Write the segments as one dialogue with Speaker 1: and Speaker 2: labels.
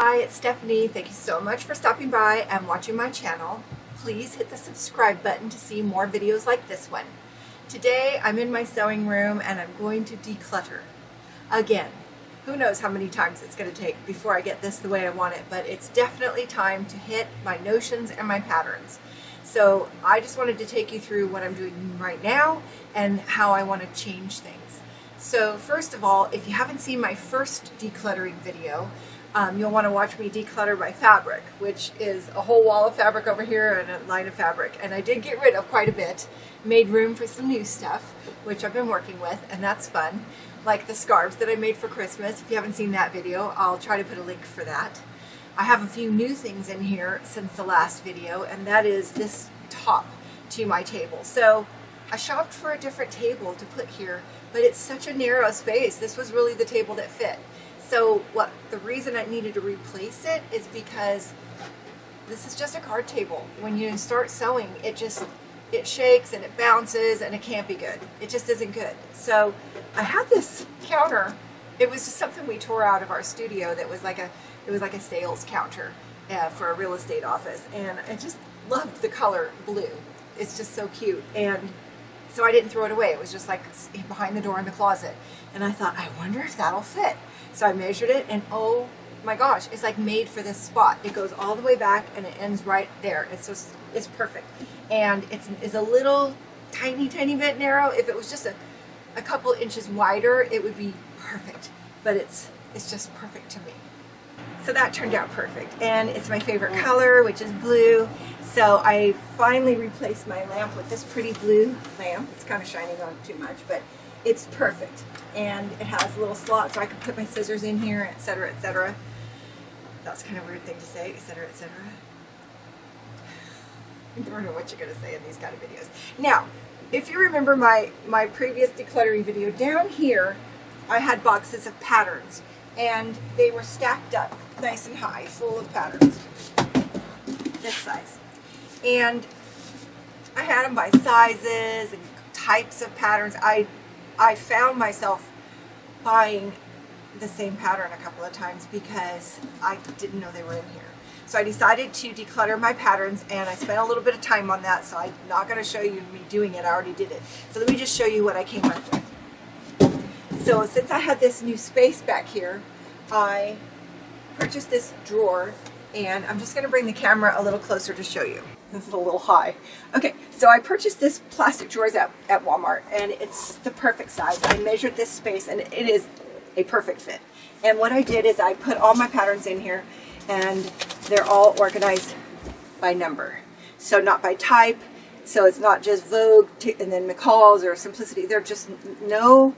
Speaker 1: Hi, it's Stephanie. Thank you so much for stopping by and watching my channel. Please hit the subscribe button to see more videos like this one. Today I'm in my sewing room and I'm going to declutter. Again, who knows how many times it's going to take before I get this the way I want it, but it's definitely time to hit my notions and my patterns. So I just wanted to take you through what I'm doing right now and how I want to change things. So first of all, if you haven't seen my first decluttering video, you'll want to watch me declutter my fabric, which is a whole wall of fabric over here and a line of fabric. And I did get rid of quite a bit, made room for some new stuff, which I've been working with, and that's fun. Like the scarves that I made for Christmas. If you haven't seen that video, I'll try to put a link for that. I have a few new things in here since the last video, and that is this top to my table. So I shopped for a different table to put here, but it's such a narrow space. This was really the table that fit. So the reason I needed to replace it is because this is just a card table. When you start sewing, it shakes and it bounces and it can't be good. It just isn't good. So I had this counter. It was just something we tore out of our studio that was like a sales counter for a real estate office, and I just loved the color blue. It's just so cute, and so I didn't throw it away. It was just like behind the door in the closet, and I thought, I wonder if that'll fit. So I measured it, and oh my gosh, it's like made for this spot. It goes all the way back and it ends right there. It's perfect, and it's a little tiny bit narrow. If it was just a couple inches wider, it would be perfect, but it's just perfect to me. So that turned out perfect, and it's my favorite color, which is blue. So I finally replaced my lamp with this pretty blue lamp. It's kind of shining on too much, but it's perfect, and it has a little slot so I can put my scissors in here, etc., etc. That's kind of a weird thing to say, etc., etc. I never know what you're going to say in these kind of videos. Now, if you remember my previous decluttering video, down here I had boxes of patterns, and they were stacked up nice and high, full of patterns, this size. And I had them by sizes and types of patterns. I found myself buying the same pattern a couple of times because I didn't know they were in here. So I decided to declutter my patterns, and I spent a little bit of time on that, so I'm not going to show you me doing it. I already did it. So let me just show you what I came up with. So since I had this new space back here, I purchased this drawer, and I'm just going to bring the camera a little closer to show you. This is a little high. Okay, so I purchased this plastic drawers at Walmart, and it's the perfect size. I measured this space, and it is a perfect fit. And what I did is I put all my patterns in here, and they're all organized by number. So not by type, so it's not just Vogue and then McCall's or Simplicity. They're just no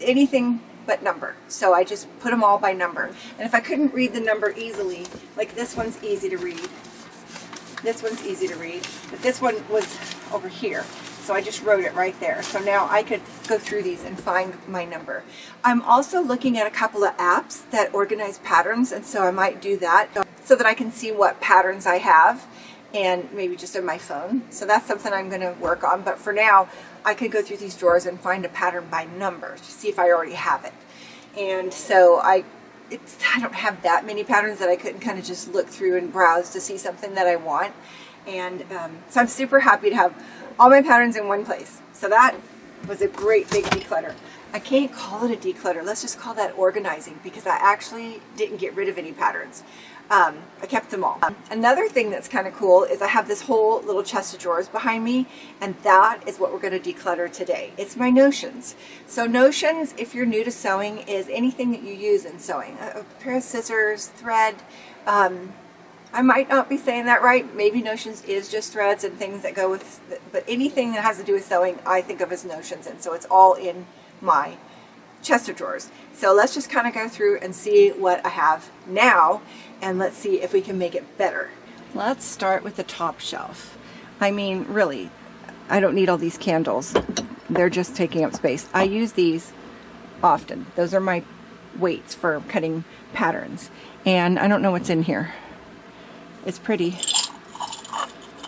Speaker 1: anything but number. So I just put them all by number. And if I couldn't read the number easily, like this one's easy to read. This one's easy to read, but this one was over here. So I just wrote it right there. So now I could go through these and find my number. I'm also looking at a couple of apps that organize patterns, and so I might do that so that I can see what patterns I have, and maybe just on my phone. So that's something I'm going to work on. But for now, I could go through these drawers and find a pattern by number to see if I already have it. And so I don't have that many patterns that I couldn't kind of just look through and browse to see something that I want. And so I'm super happy to have all my patterns in one place. So that was a great big declutter. I can't call it a declutter. Let's just call that organizing, because I actually didn't get rid of any patterns. I kept them all. Another thing that's kind of cool is I have this whole little chest of drawers behind me, and that is what we're going to declutter today. It's my notions. So notions, if you're new to sewing, is anything that you use in sewing. A pair of scissors, thread. I might not be saying that right. Maybe notions is just threads and things that go with, but anything that has to do with sewing, I think of as notions, and so it's all in my chest of drawers. So let's just kind of go through and see what I have now, and let's see if we can make it better. Let's start with the top shelf. I mean, really, I don't need all these candles. They're just taking up space. I use these often. Those are my weights for cutting patterns. And I don't know what's in here. It's pretty.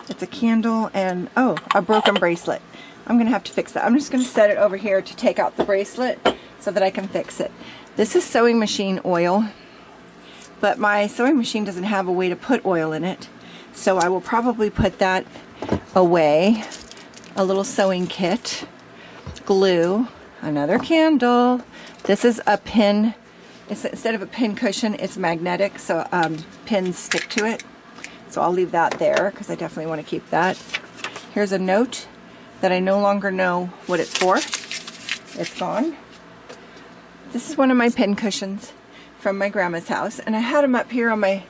Speaker 1: It's a candle and, oh, a broken bracelet. I'm going to have to fix that. I'm just going to set it over here to take out the bracelet so that I can fix it. This is sewing machine oil, but my sewing machine doesn't have a way to put oil in it. So I will probably put that away. A little sewing kit, glue, another candle. This is a pin. Instead of a pin cushion, it's magnetic, so pins stick to it. So I'll leave that there because I definitely want to keep that. Here's a note that I no longer know what it's for. It's gone. This is one of my pin cushions from my grandma's house, and I had them up here on my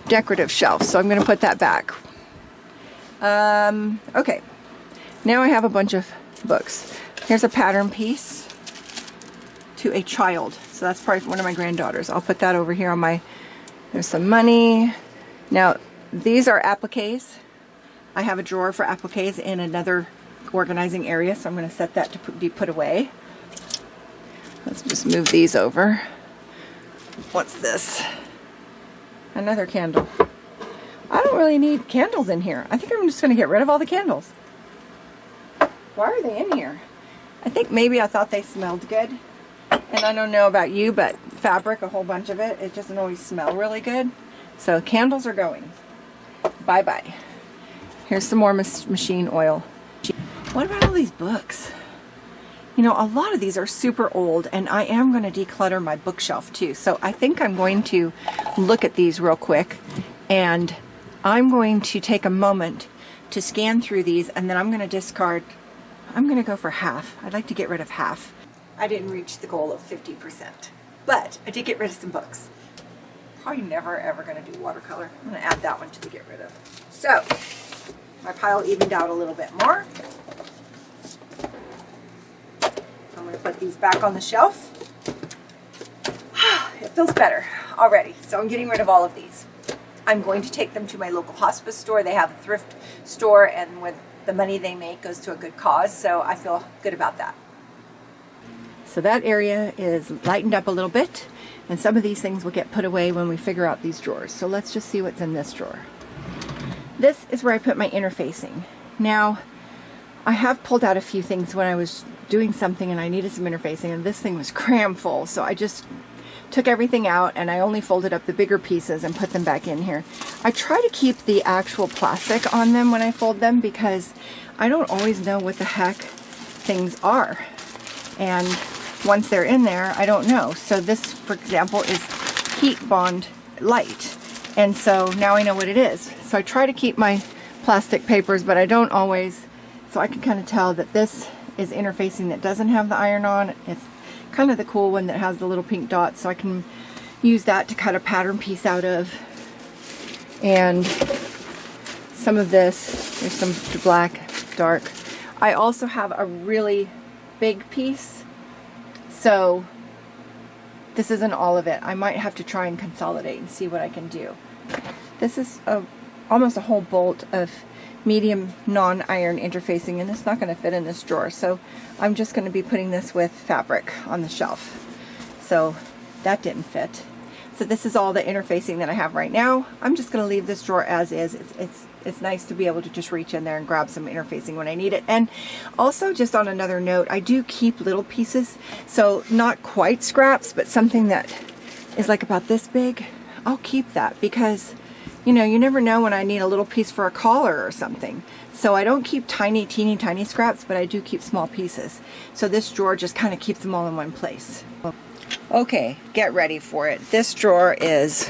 Speaker 1: decorative shelf, so I'm going to put that back. Okay, now I have a bunch of books. Here's a pattern piece to a child, so that's probably one of my granddaughters. I'll put that over here on my, there's some money. Now these are appliques. I have a drawer for appliques in another organizing area, so I'm going to set that to be put away. Let's just move these over. What's this? Another candle. I don't really need candles in here. I think I'm just going to get rid of all the candles. Why are they in here? I think maybe I thought they smelled good. And I don't know about you, but fabric, a whole bunch of it, it doesn't always smell really good. So candles are going. Bye-bye. Here's some more machine oil. What about all these books? You know, a lot of these are super old, and I am going to declutter my bookshelf too. So I think I'm going to look at these real quick, and I'm going to take a moment to scan through these, and then I'm going to discard. I'm going to go for half. I'd like to get rid of half. I didn't reach the goal of 50%, but I did get rid of some books. Probably never ever going to do watercolor. I'm going to add that one to the get rid of. So my pile evened out a little bit more. I'm going to put these back on the shelf. It feels better already, so I'm getting rid of all of these. I'm going to take them to my local hospice store. They have a thrift store, and with the money they make goes to a good cause, so I feel good about that. So that area is lightened up a little bit, and some of these things will get put away when we figure out these drawers. So let's just see what's in this drawer. This is where I put my interfacing. Now, I have pulled out a few things when I was doing something and I needed some interfacing, and this thing was cram full, so I just took everything out and I only folded up the bigger pieces and put them back in here. I try to keep the actual plastic on them when I fold them because I don't always know what the heck things are, and once they're in there I don't know. So this, for example, is heat bond light, and so now I know what it is. So I try to keep my plastic papers, but I don't always. So I can kind of tell that this is interfacing that doesn't have the iron on. It's kind of the cool one that has the little pink dots, so I can use that to cut a pattern piece out of. And some of this, there's some black, dark. I also have a really big piece, so this isn't all of it. I might have to try and consolidate and see what I can do. This is almost a whole bolt of medium non-iron interfacing, and it's not going to fit in this drawer, so I'm just going to be putting this with fabric on the shelf. So that didn't fit. So this is all the interfacing that I have right now. I'm just going to leave this drawer as is. It's nice to be able to just reach in there and grab some interfacing when I need it. And also, just on another note, I do keep little pieces, so not quite scraps, but something that is like about this big. I'll keep that because, you know, you never know when I need a little piece for a collar or something. So I don't keep tiny, teeny, tiny scraps, but I do keep small pieces. So this drawer just kind of keeps them all in one place. Okay, get ready for it. This drawer is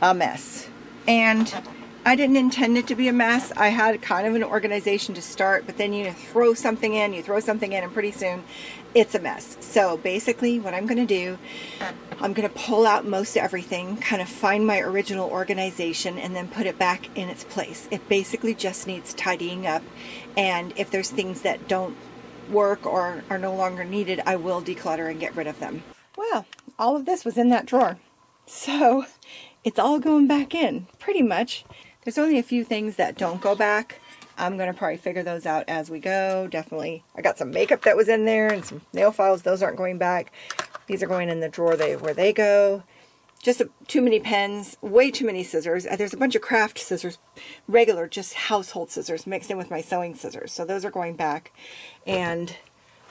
Speaker 1: a mess. And I didn't intend it to be a mess. I had kind of an organization to start, but then you throw something in, and pretty soon it's a mess. So basically what I'm going to do, I'm going to pull out most everything, kind of find my original organization, and then put it back in its place. It basically just needs tidying up, and if there's things that don't work or are no longer needed, I will declutter and get rid of them. Well, all of this was in that drawer, so it's all going back in, pretty much. There's only a few things that don't go back. I'm going to probably figure those out as we go. Definitely. I got some makeup that was in there and some nail files. Those aren't going back. These are going in the drawer where they go. Just too many pens, way too many scissors. There's a bunch of craft scissors, regular, just household scissors mixed in with my sewing scissors. So those are going back. And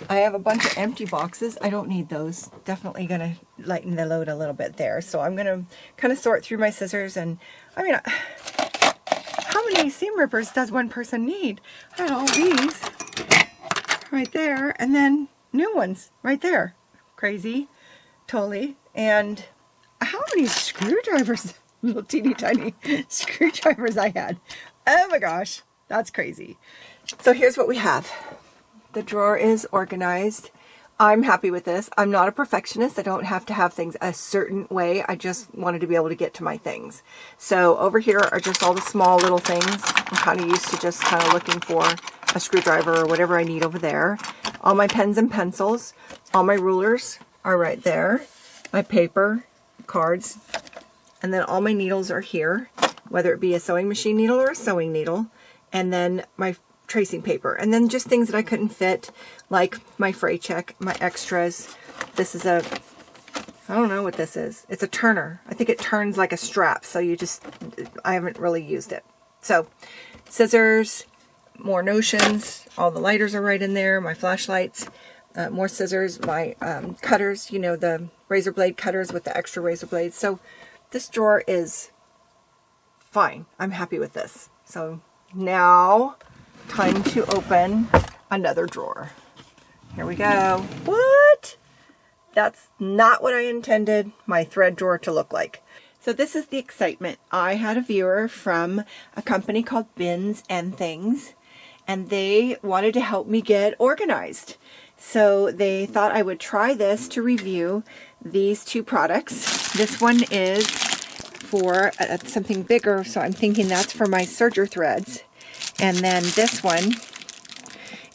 Speaker 1: I have a bunch of empty boxes. I don't need those. Definitely going to lighten the load a little bit there. So I'm going to kind of sort through my scissors. And I mean, how many seam rippers does one person need? I had all these right there, and then new ones right there. Crazy. Totally. And how many screwdrivers, little teeny tiny screwdrivers I had. Oh my gosh, that's crazy. So here's what we have. The drawer is organized. I'm happy with this. I'm not a perfectionist. I don't have to have things a certain way. I just wanted to be able to get to my things. So over here are just all the small little things. I'm kind of used to just kind of looking for a screwdriver or whatever I need over there. All my pens and pencils, all my rulers are right there. My paper, cards, and then all my needles are here, whether it be a sewing machine needle or a sewing needle, and then my tracing paper, and then just things that I couldn't fit, like my fray check, my extras. This is I don't know what this is. It's a turner. I think it turns like a strap, so I haven't really used it. So scissors, more notions, all the lighters are right in there, my flashlights, more scissors, my cutters, you know, the razor blade cutters with the extra razor blades. So this drawer is fine. I'm happy with this. So now time to open another drawer. Here we go. What? That's not what I intended my thread drawer to look like. So this is the excitement. I had a viewer from a company called Bins and Things, and they wanted to help me get organized. So they thought I would try this to review these two products. This one is for something bigger, so I'm thinking that's for my serger threads. And then this one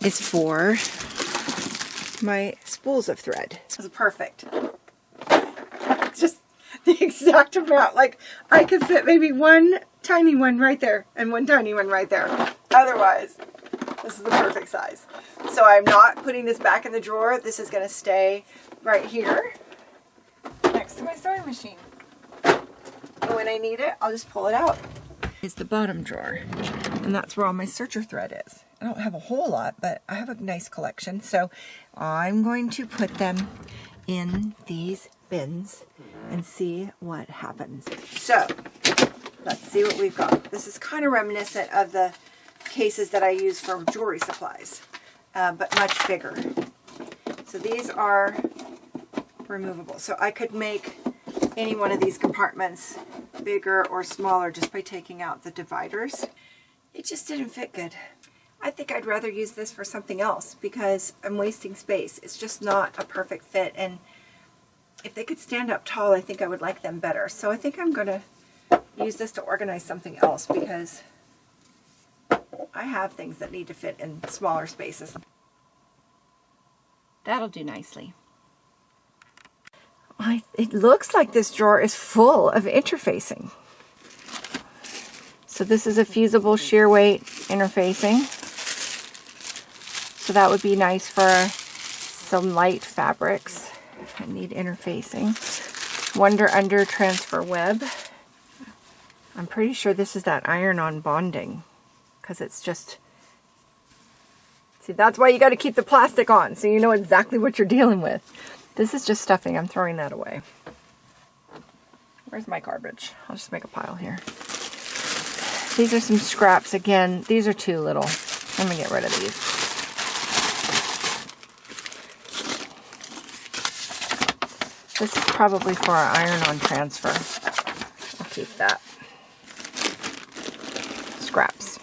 Speaker 1: is for my spools of thread. This is perfect. It's just the exact amount. Like, I could fit maybe one tiny one right there and one tiny one right there. Otherwise, this is the perfect size. So I'm not putting this back in the drawer. This is going to stay right here next to my sewing machine. And when I need it, I'll just pull it out. Is the bottom drawer, and that's where all my serger thread is. I don't have a whole lot, but I have a nice collection, so I'm going to put them in these bins and see what happens. So let's see what we've got. This is kind of reminiscent of the cases that I use for jewelry supplies, but much bigger. So these are removable, so I could make any one of these compartments bigger or smaller just by taking out the dividers. It just didn't fit good. I think I'd rather use this for something else because I'm wasting space. It's just not a perfect fit, and if they could stand up tall, I think I would like them better. So I think I'm going to use this to organize something else because I have things that need to fit in smaller spaces. That'll do nicely. It looks like this drawer is full of interfacing. So this is a fusible shear weight interfacing. So that would be nice for some light fabrics. I need interfacing. Wonder Under transfer web. I'm pretty sure this is that iron-on bonding because it's just... See, that's why you got to keep the plastic on so you know exactly what you're dealing with. This is just stuffing. I'm throwing that away. Where's my garbage? I'll just make a pile here. These are some scraps. Again, these are too little. Let me get rid of these. This is probably for our iron-on transfer. I'll keep that. Scraps.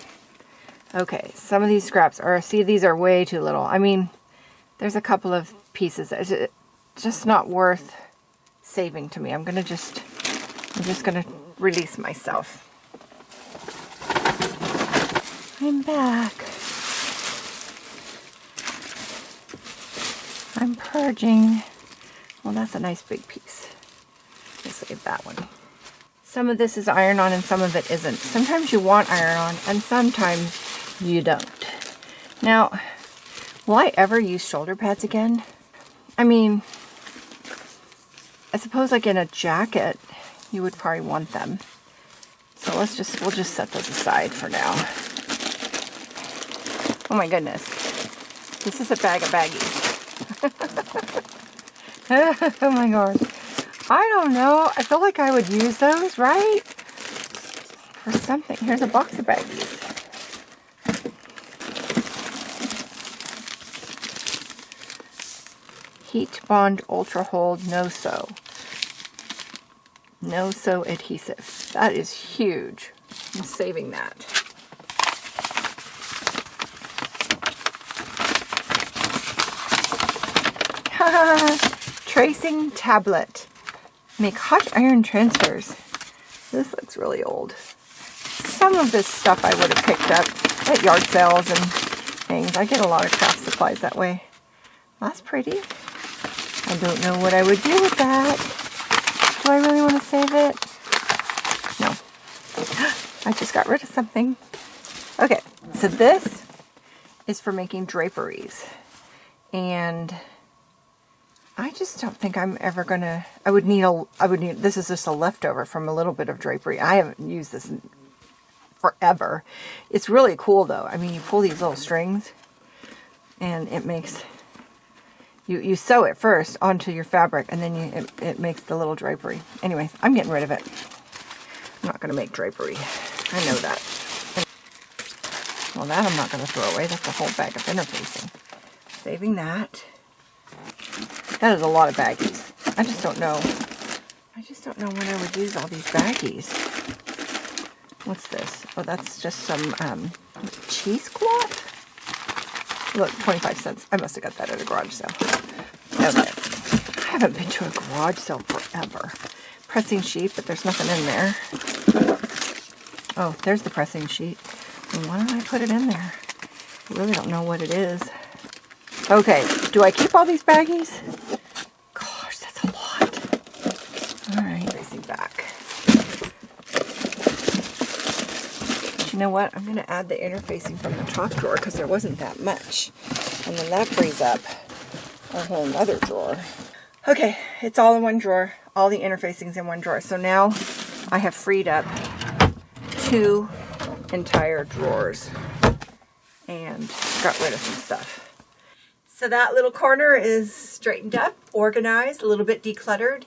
Speaker 1: Okay, some of these scraps are, see, these are way too little. I mean, there's a couple of pieces. It's just not worth saving to me. I'm just gonna release myself. I'm back. I'm purging. Well, that's a nice big piece. I'll save that one. Some of this is iron-on and some of it isn't. Sometimes you want iron-on and sometimes you don't. Now, will I ever use shoulder pads again? I mean, I suppose like in a jacket, you would probably want them. So we'll just set those aside for now. Oh my goodness. This is a bag of baggies.
Speaker 2: Oh my God. I don't know. I feel like I would use those, right? For something. Here's a box of baggies. Heat Bond Ultra Hold No Sew. No Sew adhesive. That is huge. I'm saving that. Tracing tablet. Make hot iron transfers. This looks really old. Some of this stuff I would have picked up at yard sales and things. I get a lot of craft supplies that way. That's pretty. I don't know what I would do with that. Do I really want to save it? No. I just got rid of something. Okay, so this is for making draperies. And I just don't think I'm ever gonna, this is just a leftover from a little bit of drapery. I haven't used this in forever. It's really cool though. I mean, you pull these little strings and it makes, you sew it first onto your fabric and then it makes the little drapery. Anyways, I'm getting rid of it. I'm not gonna make drapery. I know that. Well, that I'm not gonna throw away. That's a whole bag of interfacing. Saving that. That is a lot of baggies. I just don't know. I just don't know when I would use all these baggies. What's this? Oh, that's just some cheesecloth? Look, 25 cents. I must have got that at a garage sale. Okay. I haven't been to a garage sale forever. Pressing sheet, but there's nothing in there. Oh, there's the pressing sheet. And why don't I put it in there? I really don't know what it is. Okay, do I keep all these baggies? Gosh, that's a lot. Alright, racing back. But you know what? I'm going to add the interfacing from the top drawer because there wasn't that much. And then that frees up a whole nother drawer. Okay, it's all in one drawer. All the interfacing's in one drawer. So now I have freed up 2 entire drawers and got rid of some stuff. So that little corner is straightened up, organized, a little bit decluttered.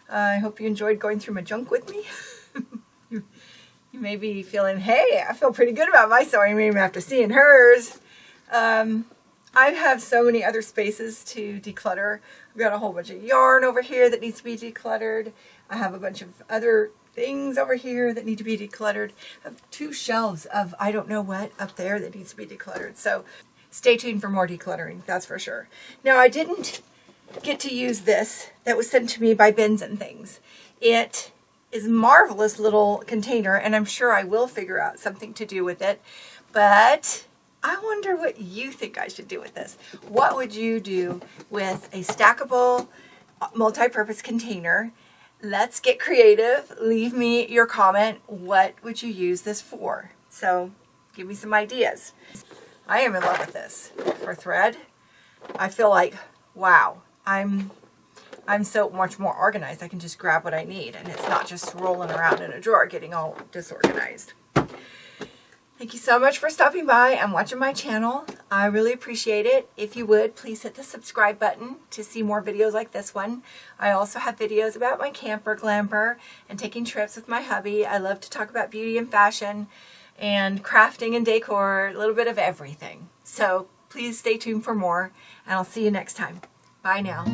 Speaker 2: I hope you enjoyed going through my junk with me. You may be feeling, hey, I feel pretty good about my sewing, maybe after seeing hers. I have so many other spaces to declutter. I've got a whole bunch of yarn over here that needs to be decluttered. I have a bunch of other things over here that need to be decluttered. I have 2 shelves of I don't know what up there that needs to be decluttered. So stay tuned for more decluttering, that's for sure. Now, I didn't get to use this that was sent to me by Bins and Things. It is a marvelous little container, and I'm sure I will figure out something to do with it. But I wonder what you think I should do with this. What would you do with a stackable multi-purpose container? Let's get creative. Leave me your comment. What would you use this for? So give me some ideas. I am in love with this for thread. I feel like, wow, I'm so much more organized. I can just grab what I need and it's not just rolling around in a drawer getting all disorganized. Thank you so much for stopping by and watching my channel. I really appreciate it. If you would, please hit the subscribe button to see more videos like this one. I also have videos about my camper glamper and taking trips with my hubby. I love to talk about beauty and fashion and crafting and decor, a little bit of everything. So please stay tuned for more, and I'll see you next time. Bye now.